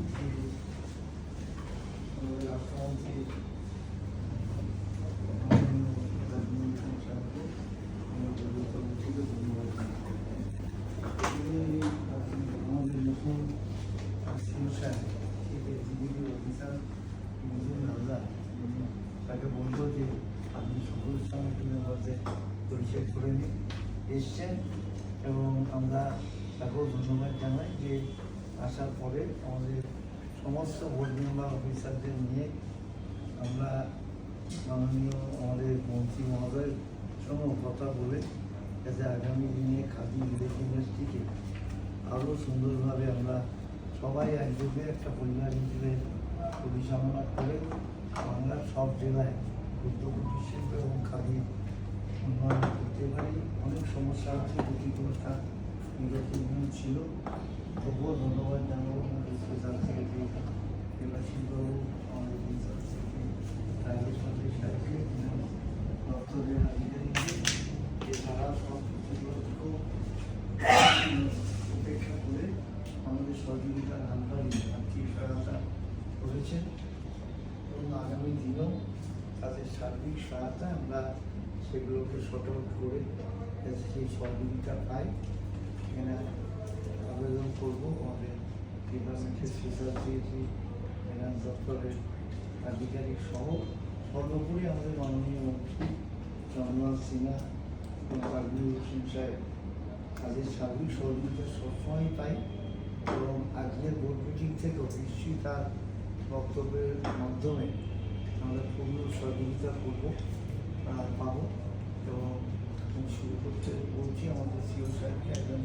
যে আমাদের রাষ্ট্রমন্ত্রী আমাদের নতুন অফিসার তাকে বলবো যে আপনি সকল সংগঠনের মধ্যে পরিচয় করে নিন এসছেন এবং আমরা তাকেও ধন্যবাদ জানাই যে আসার পরে আমাদের সমস্ত বোর্ড মেম্বার অফিসারদের নিয়ে আমরা মাননীয় আমাদের মন্ত্রী মহোদয়ের সঙ্গে কথা বলে যাতে আগামী দিনে খাদি ভিলেজ ইউনিভার্সিটিকে আরও সুন্দরভাবে আমরা সবাই একযোগে একটা পরিবার হিসেবে পরিচালনা করে বাংলার সব জেলায় উদ্যোগপতি শিল্প এবং খাদি উন্নয়ন করতে পারি। অনেক সমস্যা আছে, প্রতিকূলতা নির্বাচন ছিল, তবুও ধন্যবাদ জানাবো আমাদের স্পেশাল সেক্রেটারি দেবাশিসবাবু, আমাদের প্রিন্সিপাল সেক্রেটারি রাজেশ চৌধুরী সাহেবকে, দপ্তরের আধিকারিকদের, যে তারা সব প্রতিকূলতাকে উপেক্ষা করে আমাদের সহযোগিতার হাত বাড়িয়ে আর্থিক সহায়তা করেছেন এবং আগামী দিনেও তাদের সার্বিক সহায়তা আমরা সেগুলোকে সতর্ক করে সেই সহযোগিতা পাই। এখানে আবেদন করবো আমাদের ডিপার্টমেন্টের স্পেশাল সেক্রেটারি ফিনান্স দপ্তরের আধিকারিক সহ সর্বোপরি আমাদের মাননীয় মন্ত্রী জগন্নাথ সিনহা এবং পারভেজ হোসেন সাহেব তাদের সার্বিক সহযোগিতা সবসময়ই পাই এবং আজকের বোর্ড মিটিং থেকেও নিশ্চয়ই তার বক্তব্যের মাধ্যমে আমরা পূর্ণ সহযোগিতা করবো পাবো এবং শুরু করতে বলছি আমাদের সিও সাহেবকে একজন